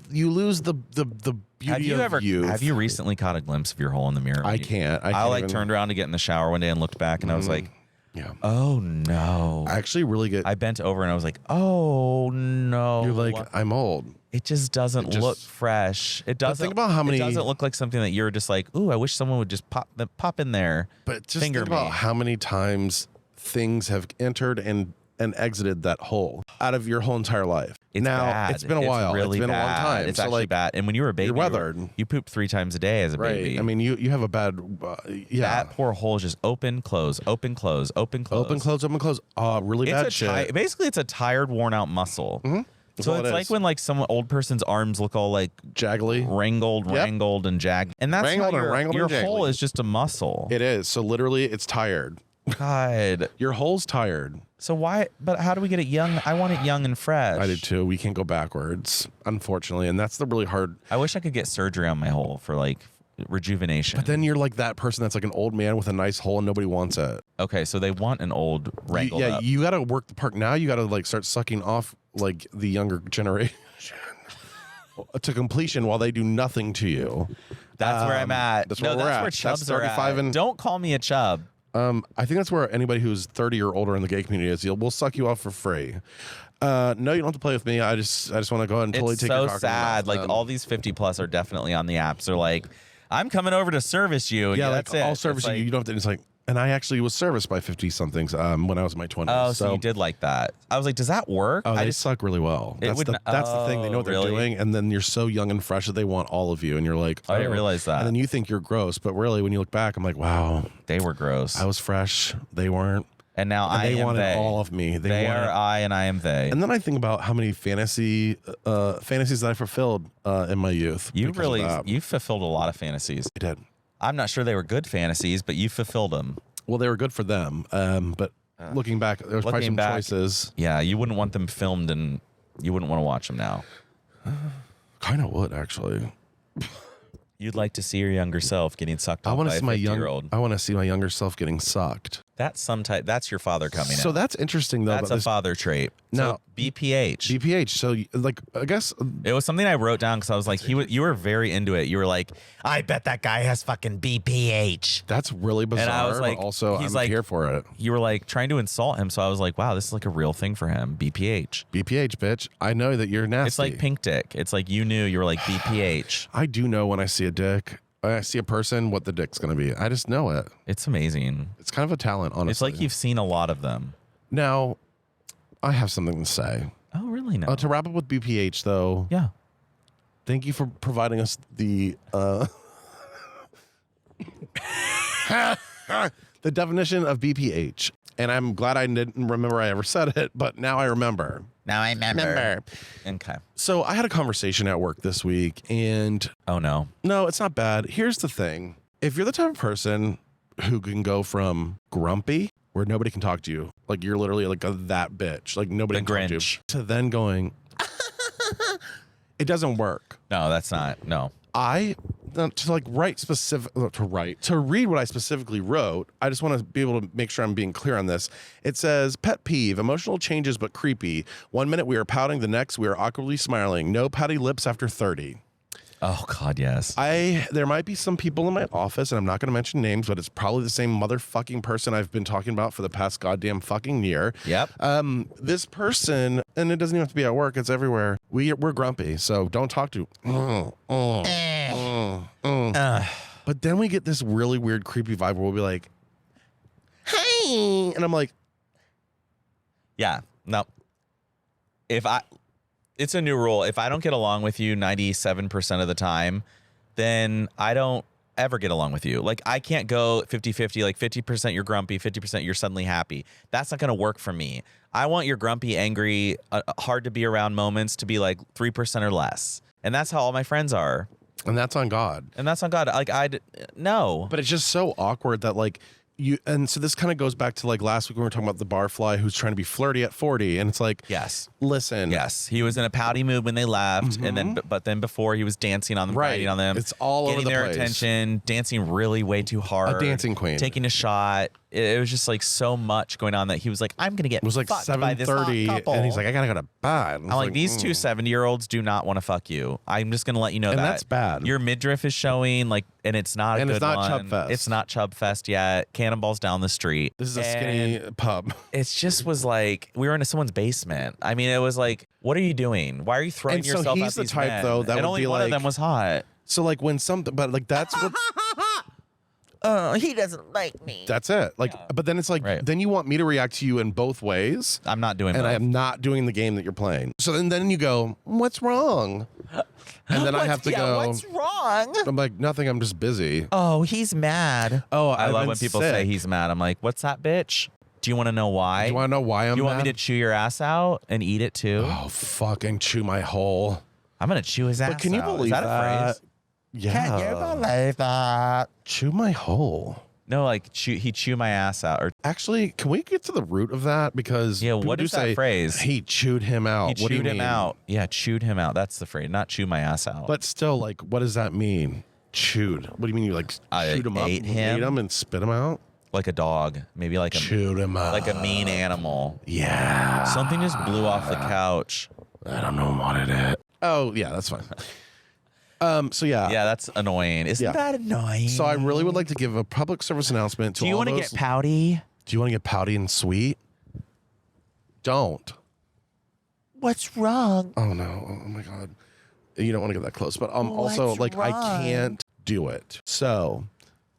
you lose the beauty Have you of ever? youth. Have you recently caught a glimpse of your hole in the mirror? I can't. I can't like even- turned around to get in the shower one day and looked back and I was like, Yeah. oh no. I actually really get. I bent over and I was like, oh no. You're like, I'm old. It just doesn't look fresh. It doesn't. think about how many- It doesn't look like something that you're just like, ooh, I wish someone would just pop in there. But just finger think about me. how many times things have entered and exited that hole out of your whole entire life. It's now bad. it's been a while. Really it's been bad. a long time. It's so actually like, bad. And when you were a baby, you're weathered. you pooped 3 times a day as a right? baby. I mean, you have a bad. Yeah. that poor hole is just open, close, open, close, open, close. Open, close, open, close. Really It's bad a shit. basically it's a tired, worn out muscle. That's So all it's it like is. when like some old person's arms look all like Jaggly. wrangled and jagged, and that's Wrangled how and your, wrangled your and hole jaggly. is just a muscle. It is. So literally, it's tired. God. Your hole's tired. So why? But how do we get it young? I want it young and fresh. I did too. We can't go backwards, unfortunately, and that's the really hard. I wish I could get surgery on my hole for like rejuvenation. But then you're like that person that's like an old man with a nice hole and nobody wants it. Okay, so they want an old wrangled up. You got to work the park now. You got to like start sucking off like the younger generation to completion while they do nothing to you. That's where I'm at. That's no, where we're that's at. where That's chubs are 35 at. and- Don't call me a chub. I think that's where anybody who's 30 or older in the gay community is. We'll suck you off for free. No, you don't have to play with me. I just want to go ahead and totally It's take so your cock in your sad. mouth. Like all these 50 plus are definitely on the apps. They're like, I'm coming over to service you. yeah, that's like it. I'll service It's you. like, You don't have to. It's like, and I actually was serviced by 50 somethings when I was in my 20s. oh, so you did like that. I was like, does that work? Oh, I they just suck really well. It That's wouldn't- the thing. They know what they're really? doing, and then you're so young and fresh that they want all of you, and you're like, I didn't realize that. And then you think you're gross, but really, when you look back, I'm like, wow, they were gross. I was fresh. They weren't. And now And I they am wanted they. all of me. They wanted, are I and I am they. And then I think about how many fantasies that I fulfilled in my youth. You because of really, that. you fulfilled a lot of fantasies. I did. I'm not sure they were good fantasies, but you fulfilled them. Well, they were good for them. But looking back, there was probably Looking some back, choices. Yeah, you wouldn't want them filmed, and you wouldn't want to watch them now. Kind of would actually. You'd like to see your younger self getting sucked I off want by to a see my 50-year-old. I want to see my younger self getting sucked. That's your father coming So out. that's interesting though. That's about a this father trait. No. So BPH. BPH. So like, I guess It was something I wrote down because I was like, you were very into it. You were like, I bet that guy has fucking BPH. that's really bizarre. And I was like, but also, he's I'm like- here for it. You were like trying to insult him. So I was like, wow, this is like a real thing for him. BPH. BPH, bitch. I know that you're nasty. It's like pink dick. It's like you knew you were like BPH. I do know when I see a dick, I see a person, what the dick's gonna be. I just know it. It's amazing. It's kind of a talent, honestly. It's like you've seen a lot of them. Now, I have something to say. Oh, really? No. To wrap up with BPH, though, Yeah. thank you for providing us the the definition of BPH. And I'm glad I didn't remember I ever said it, but now I remember. Now I remember. Okay. So I had a conversation at work this week, and Oh, no. no, it's not bad. Here's the thing. If you're the type of person who can go from grumpy, where nobody can talk to you, like you're literally like that bitch, like nobody The can talk Grinch. to you, to then going, it doesn't work. No, that's not. No. To read what I specifically wrote, I just want to be able to make sure I'm being clear on this. It says, pet peeve, emotional changes but creepy. 1 minute we are pouting, the next we are awkwardly smiling. No pouty lips after 30. Oh, God, yes. There might be some people in my office, and I'm not going to mention names, but it's probably the same motherfucking person I've been talking about for the past goddamn fucking year. Yep. This person, and it doesn't even have to be at work, it's everywhere. We're grumpy, so don't talk to. But then we get this really weird, creepy vibe where we'll be like, hey, and I'm like, Yeah. No. It's a new rule. If I don't get along with you 97% of the time, then I don't ever get along with you. Like, I can't go 50-50, like 50% you're grumpy, 50% you're suddenly happy. That's not going to work for me. I want your grumpy, angry, hard to be around moments to be like 3% or less. And that's how all my friends are. and that's on God. And that's on God. Like, no. But it's just so awkward that like and so this kind of goes back to like last week when we were talking about the barfly who's trying to be flirty at 40, and it's like, Yes. listen, Yes, he was in a pouty mood when they left, and then but then before he was dancing on them, Right. riding on them. It's all over getting the their place. attention, dancing really way too hard, A dancing queen. taking a shot. It was just like so much going on that he was like, I'm gonna get It was like fucked by this hot 7:30, couple. and he's like, I gotta go to bed. I'm like, these two 70-year-olds do not want to fuck you. I'm just gonna let you know And that that's bad. Your midriff is showing, like, and it's not a And good it's not one. Chub Fest. It's not Chub Fest yet. Cannonball's down the street. This is a And skinny pub. it just was like we were in someone's basement. I mean, it was like, what are you doing? Why are you throwing And so yourself he's at the these type, men? though, that and would only be one of like- them was hot. So like when but like that's what He doesn't like me. that's it. Like, but then it's like, Right. then you want me to react to you in both ways, I'm not doing and both. I am not doing the game that you're playing. So then you go, what's wrong? And then I have to go, What's wrong? I'm like, nothing. I'm just busy. Oh, he's mad. Oh, I I've love been when people sick. say he's mad. I'm like, what's that, bitch? Do you want to know why? Do you want to know why I'm You want mad? me to chew your ass out and eat it too? Oh, fucking chew my hole. I'm gonna chew his ass But can you out. believe Is that a phrase? Yeah. Can you believe that? Chew my hole. No, like he chew my ass out, or Actually, can we get to the root of that? Because Yeah, people what do is that say, phrase? He chewed him out. he What do you chewed him mean? out. Yeah, chewed him out. That's the phrase. Not chew my ass out. But still, like, what does that mean? Chewed. What do you mean? You like I chewed him up, ate him? ate him, and spit him out? like a dog, maybe like Chewed him up. like a mean animal. Yeah. Something just blew off the couch. I don't know what it is. Oh yeah, that's fine. So yeah. Yeah, that's annoying. Isn't that annoying? So I really would like to give a public service announcement to Do you want to get pouty? Do you want to get pouty and sweet? Don't. What's wrong? Oh no. Oh my God. You don't want to get that close. But also like I can't do it. So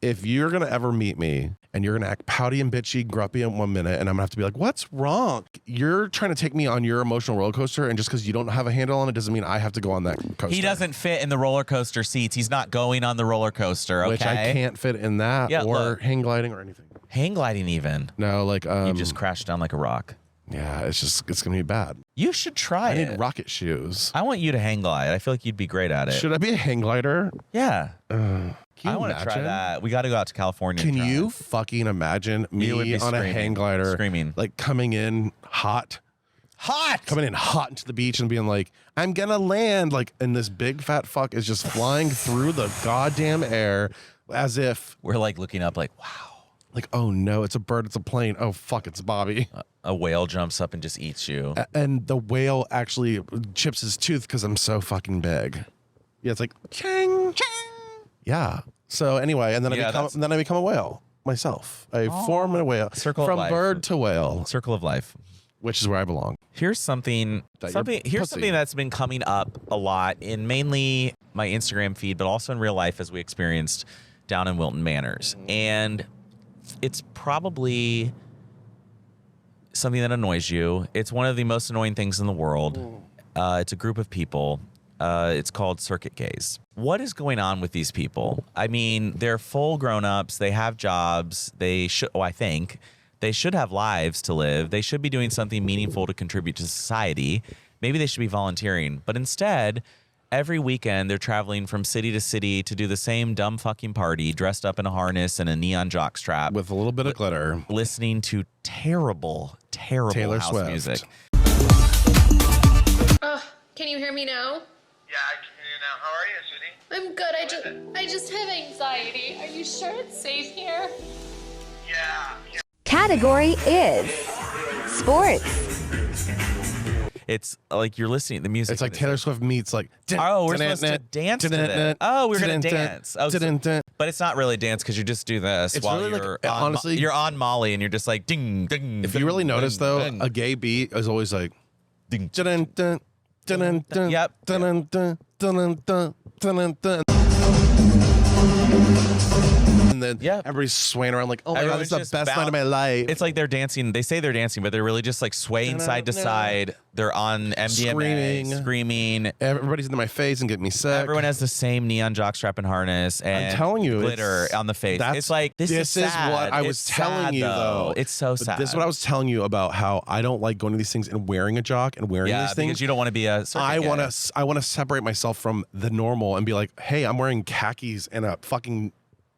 if you're gonna ever meet me and you're gonna act pouty and bitchy, grumpy in 1 minute, and I'm gonna have to be like, what's wrong? You're trying to take me on your emotional roller coaster, and just because you don't have a handle on it doesn't mean I have to go on that coaster. He doesn't fit in the roller coaster seats. He's not going on the roller coaster, okay? Which I can't fit in that or hang gliding or anything. Hang gliding even. No, like You just crashed down like a rock. yeah, it's gonna be bad. You should try I it. need rocket shoes. I want you to hang glide. I feel like you'd be great at it. Should I be a hang glider? Yeah. Can you I want to try imagine? that. We got to go out to California. Can and try you it. fucking imagine You would me be on a screaming. hang glider, Screaming. like coming in hot, coming in hot into the beach and being like, I'm gonna land, like, and this big fat fuck is just flying through the goddamn air as if, We're like looking up, like, wow. like, oh no, it's a bird, it's a plane. Oh fuck, it's Bobby. A whale jumps up and just eats you. And the whale actually chips his tooth because I'm so fucking big. Yeah, it's like chang chang. Yeah. So anyway, and then Yeah, I become a whale myself. I form a whale Circle of from life. bird to whale, Circle of life. which is where I belong. Here's something Pussy. something that's been coming up a lot in mainly my Instagram feed, but also in real life as we experienced down in Wilton Manors. And it's probably something that annoys you. It's one of the most annoying things in the world. It's a group of people. It's called circuit gays. What is going on with these people? I mean, they're full grown-ups. They have jobs. They should, I think, they should have lives to live. They should be doing something meaningful to contribute to society. Maybe they should be volunteering. But instead, every weekend, they're traveling from city to city to do the same dumb fucking party, dressed up in a harness and a neon jockstrap. With a little bit of glitter. Listening to terrible Taylor house Swift. music. Can you hear me now? Yeah, I can hear you now. How are you, sweetie? I'm good. I just have anxiety. Are you sure it's safe here? Yeah. Category is sports. It's like you're listening to the music. It's like Taylor Swift meets like. Oh, we're supposed to dance to this. Oh, we're gonna dance. Oh, but it's not really dance because you just do this It's while really like- you're honestly- you're on Molly and you're just like ding ding. If you really notice though, ding. a gay beat is always like. Ding. Dun dun dun dun. Yep. Dun dun dun dun dun dun. And then everybody's swaying around like, oh my God, this is the Everyone's best just night of my life. It's like they're dancing. They say they're dancing, but they're really just like swaying side to side. They're on MDMA, screaming. Everybody's in my face and getting me sick. Everyone has the same neon jockstrap and harness and I'm telling you, glitter on the face. It's like this is sad. what I was It's telling sad, you though. It's so But sad. this is what I was telling you about how I don't like going to these things and wearing a jock and wearing these things. because you don't want to be a circuit I gay. want to separate myself from the normal and be like, hey, I'm wearing khakis and a fucking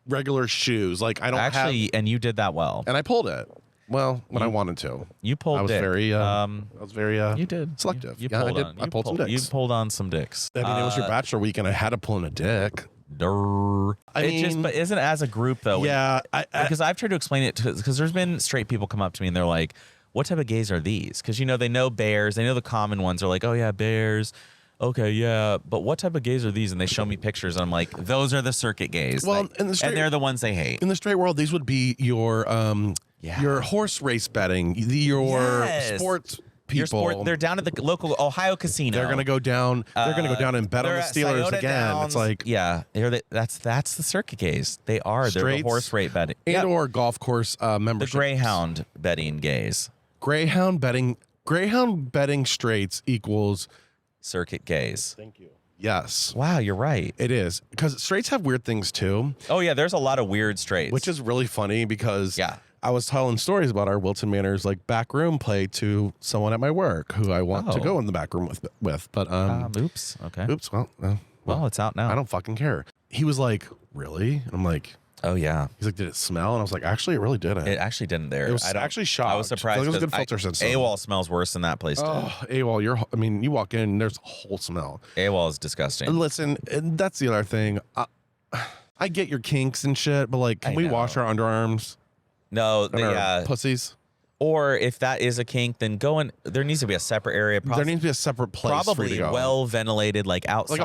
regular shoes. Like I don't actually, and you did that well. and I pulled it. Well, when I wanted to. You pulled. I was dick. very You did selective. You Yeah, pulled I did. on. I pulled some You dicks. pulled on some dicks. I mean, it was your bachelor weekend. I had to pull in a dick. But isn't it as a group though? Yeah, because I've tried to explain it because there's been straight people come up to me and they're like, "What type of gays are these?" Because they know bears. They know the common ones are like, "Oh yeah, bears." Okay, yeah, but what type of gays are these? And they show me pictures, and I'm like, those are the circuit gays. Well, Like, in the straight- and they're the ones they hate. in the straight world, these would be your horse race betting, your Yes. sports people. They're down at the local Ohio casino. They're gonna go down. They're gonna go down and bet on They're the at Steelers Scioto again. Downs. It's like that's the circuit gays. They are. They're the Straights horse rate betting and Yep. or golf course the membership. greyhound betting gays. Greyhound betting straights equals. Circuit gays. Thank you. Yes, Wow, you're right. it is because straights have weird things too, Oh yeah, there's a lot of weird straights. which is really funny because Yeah. I was telling stories about our Wilton Manors like back room play to someone at my work who I want to Oh. go in the back room with. But oops. Okay. oops. Well, It's out now. I don't fucking care. He was like, really? And I'm like, Oh yeah. he's like, did it smell? And I was like, actually, it really didn't. It actually didn't there. It was I don't- actually shocked. I was surprised. It was a good 'cause filter system. AWOL smells worse than that place did. Oh, AWOL, you walk in, and there's a whole smell. AWOL is disgusting. And listen, and that's the other thing. I get your kinks and shit, but like, can we know. wash our underarms No, and our pussies? Or if that is a kink, then there needs to be a separate area. There needs to be a separate place for you probably to go. well ventilated, like outside.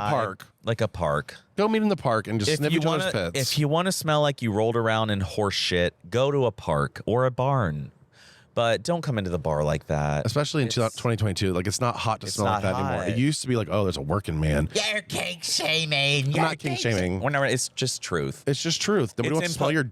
Like a park. Go meet in the park and just sniff each other's pits. If you want to smell like you rolled around in horse shit, go to a park or a barn. But don't come into the bar like that. Especially in 2022. Like, it's not hot to smell like that anymore. It used to be like, oh, there's a working man. You're kink shaming. I'm not kink shaming. It's just truth. It's just truth. Nobody wants to smell your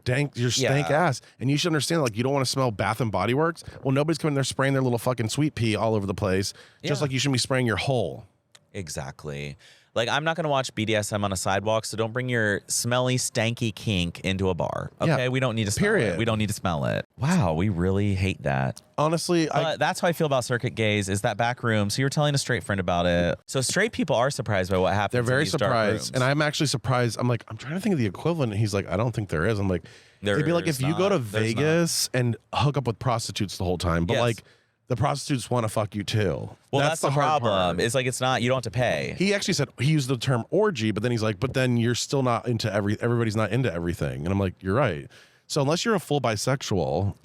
stank ass. And you should understand, like, you don't want to smell Bath and Body Works. Well, nobody's coming there spraying their little fucking sweet pea all over the place. Just like you shouldn't be spraying your hole. Exactly. Like, I'm not going to watch BDSM on a sidewalk, so don't bring your smelly, stanky kink into a bar. Okay? Yeah, we don't need to smell it. We don't need to smell it. Wow, we really hate that. Honestly, that's how I feel about circuit gays, is that back room. So you were telling a straight friend about it. So straight people are surprised by what happens. They're very in these dark surprised. rooms. And I'm actually surprised. I'm like, I'm trying to think of the equivalent. And he's like, I don't think there is. I'm like, they'd be like, if you go to Vegas and hook up with prostitutes the whole time, but like, the prostitutes want to fuck you too. Well, that's the hard problem. part. It's like, it's not, you don't have to pay. He actually said, he used the term orgy, but then he's like, but then you're still not into everybody's not into everything. And I'm like, you're right. So unless you're a full bisexual,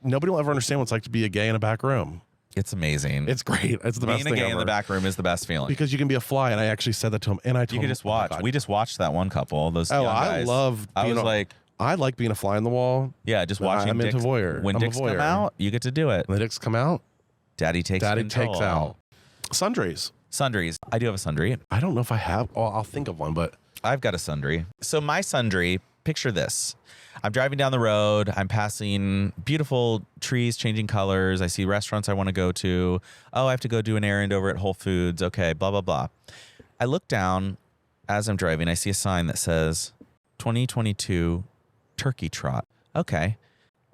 nobody will ever understand what it's like to be a gay in a back room. It's amazing. It's great. It's the best thing ever. Being a gay in the back room is the best feeling. Because you can be a fly, and I actually said that to him, and I told him. You could just watch. We just watched that one couple, those young guys. I like being a fly on the wall. Yeah, just watching I'm into voyeur. When dicks come out, you get to do it. When the dicks come out, Daddy takes out. Sundries. I do have a sundry. I don't know if I have. Oh, I'll think of one, but I've got a sundry. So my sundry, picture this. I'm driving down the road. I'm passing beautiful trees changing colors. I see restaurants I want to go to. Oh, I have to go do an errand over at Whole Foods. Okay, blah, blah, blah. I look down as I'm driving. I see a sign that says 2022 Turkey Trot. Okay.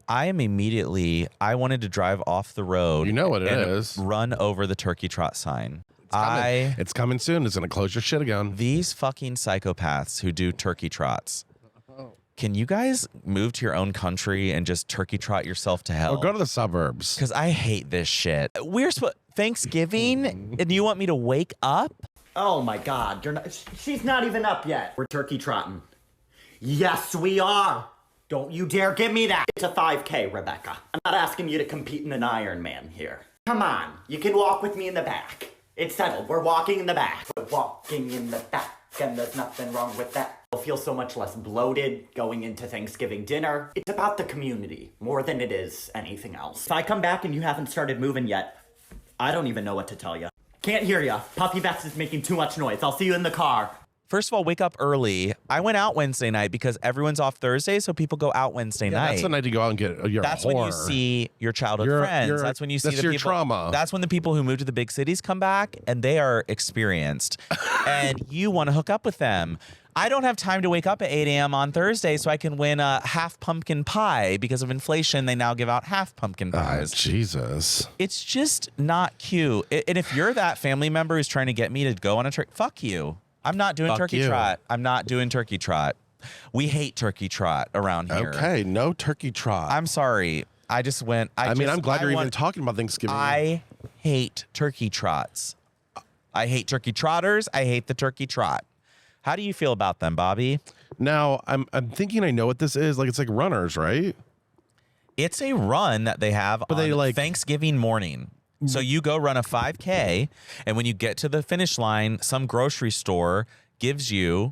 I wanted to drive off the road. You know what it is. Run over the Turkey Trot sign. It's coming soon. It's going to close your shit again. These fucking psychopaths who do Turkey Trots. Can you guys move to your own country and just Turkey Trot yourself to hell? Or go to the suburbs. Because I hate this shit. We're Thanksgiving, and you want me to wake up? Oh my God, she's not even up yet. We're turkey trotting. Yes, we are. Don't you dare give me that. It's a 5K, Rebecca. I'm not asking you to compete in an Ironman here. Come on, you can walk with me in the back. It's settled, we're walking in the back. We're walking in the back, and there's nothing wrong with that. I'll feel so much less bloated going into Thanksgiving dinner. It's about the community, more than it is anything else. If I come back and you haven't started moving yet, I don't even know what to tell you. Can't hear ya. Puppy Beth is making too much noise. I'll see you in the car. First of all, wake up early. I went out Wednesday night because everyone's off Thursday, so people go out Wednesday night. That's the night to go out and get your That's when you see your childhood friends. That's when you see the people. Trauma. That's when the people who move to the big cities come back, and they are experienced, and you want to hook up with them. I don't have time to wake up at 8 a.m. on Thursday so I can win a half pumpkin pie. Because of inflation, they now give out half pumpkin pies. Jesus. It's just not cute. And if you're that family member who's trying to get me to go on a trip, fuck you. I'm not doing Turkey Trot. I'm not doing Turkey Trot. We hate Turkey Trot around here. Okay, no Turkey Trot. I'm sorry. I just went. I'm glad you're even talking about Thanksgiving. I hate Turkey Trots. I hate Turkey Trotters. I hate the Turkey Trot. How do you feel about them, Bobby? Now, I'm thinking I know what this is. Like, it's like runners, right? It's a run that they have on Thanksgiving morning. So you go run a 5K, and when you get to the finish line, some grocery store gives you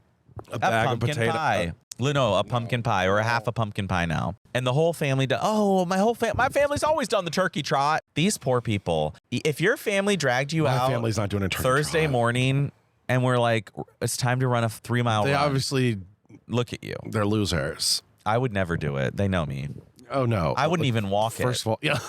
a pumpkin pie. A pumpkin pie or a half a pumpkin pie now. And the whole family, my family's always done the Turkey Trot. These poor people. If your family dragged you out, my family's not doing a Turkey Thursday Trot. morning, and we're like, it's time to run a 3-mile run. They obviously look at you. They're losers. I would never do it. They know me. Oh, no. I wouldn't even walk First of all, yeah,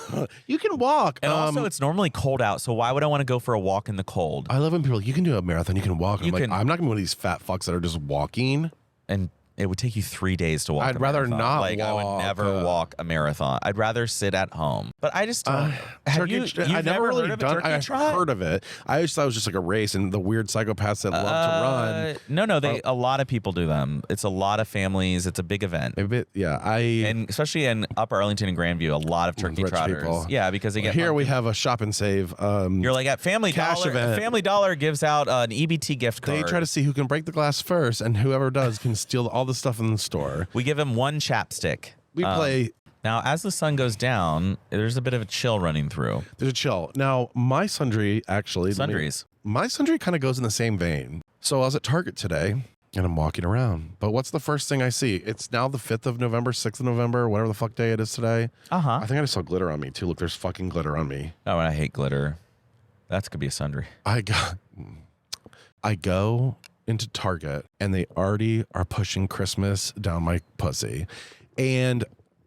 you can walk. And also, it's normally cold out, so why would I want to go for a walk in the cold? I love when people are like, you can do a marathon, you can walk. I'm not going to be one of these fat fucks that are just walking. And it would take you 3 days to walk I'd rather not walk. I would never walk a marathon. I'd rather sit at home. But I just don't. I've never really heard of done. a turkey trot? I've heard of it. I just thought it was just like a race, and the weird psychopaths that love to run. No, a lot of people do them. It's a lot of families. It's a big event. And especially in Upper Arlington and Grandview, a lot of turkey trotters. People. Yeah, because they get here we have a shop and save. You're like at Family cash Dollar. event. Family Dollar gives out an EBT gift card. They try to see who can break the glass first, and whoever does can steal all the stuff in the store. We give him one chapstick. We play Now, as the sun goes down, there's a bit of a chill running through. There's a chill. Now, my sundry actually. Sundries. My sundry kind of goes in the same vein. So I was at Target today and I'm walking around. But what's the first thing I see? It's now the 5th of November, 6th of November, whatever the fuck day it is today. Uh-huh. I think I just saw glitter on me too. Look, there's fucking glitter on me. Oh, and I hate glitter. That could be a sundry. I go into Target and they already are pushing Christmas down my pussy. And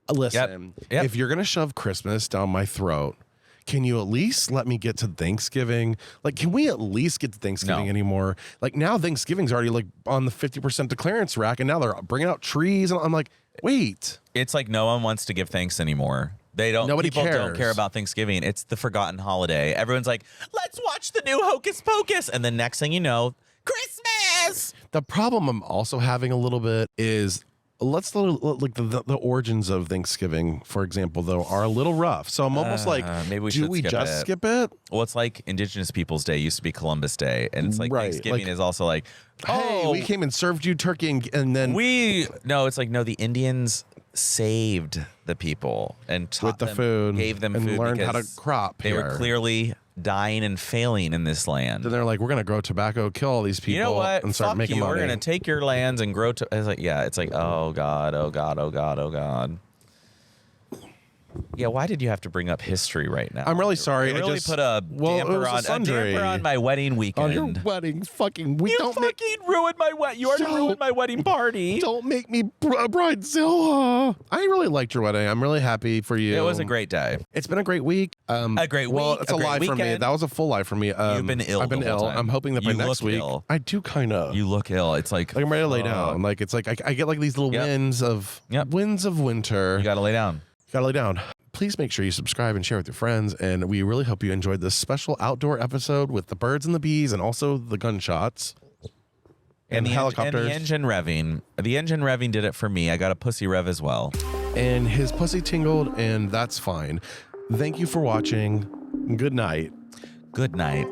listen, Yep. if you're going to shove Christmas down my throat, can you at least let me get to Thanksgiving? Like, can we at least get to Thanksgiving anymore? Like, now Thanksgiving's already like on the 50% to clearance rack, and now they're bringing out trees. And I'm like, wait. It's like no one wants to give thanks anymore. They don't. Nobody people cares. don't care about Thanksgiving. It's the forgotten holiday. Everyone's like, let's watch the new Hocus Pocus. And then next thing you know, Christmas. The problem I'm also having a little bit is like the origins of Thanksgiving, for example, though, are a little rough. So I'm almost like, maybe we do should we skip just it. skip it? Well, it's like Indigenous Peoples Day used to be Columbus Day. And it's like Right, Thanksgiving like, is also like, Hey, we came and served you turkey, and then the Indians saved the people and taught with the them, food, gave them and food learned how to because crop. They were clearly dying and failing in this land. Then they're like, we're gonna grow tobacco, kill all these people, You know what? and start Fuck making you. money. We're gonna take your lands and grow. It's like, yeah, it's like, oh god, oh god, oh god, oh god. Yeah, why did you have to bring up history right now? I'm really sorry. It I really just put a it was damper on my wedding Oh, weekend. your wedding, fucking. You fucking ruined my wedding. You already ruined my wedding party. Don't make me bridezilla. I really liked your wedding. I'm really happy for you. It was a great day. It's been a great week. A great Well, week, it's a a great lie for me. weekend. That was a full lie for me. You've been ill I've been the whole ill. time. I'm hoping that by You next look week, ill. I do kind of. You look ill. It's like I'm ready to lay down. Like it's like I get like these little winds of winter. You got to lay down. Gotta lay down. Please make sure you subscribe and share with your friends. And we really hope you enjoyed this special outdoor episode with the birds and the bees and also the gunshots and the helicopters. And the engine revving. The engine revving did it for me. I got a pussy rev as well. And his pussy tingled, and that's fine. Thank you for watching. Good night. Good night.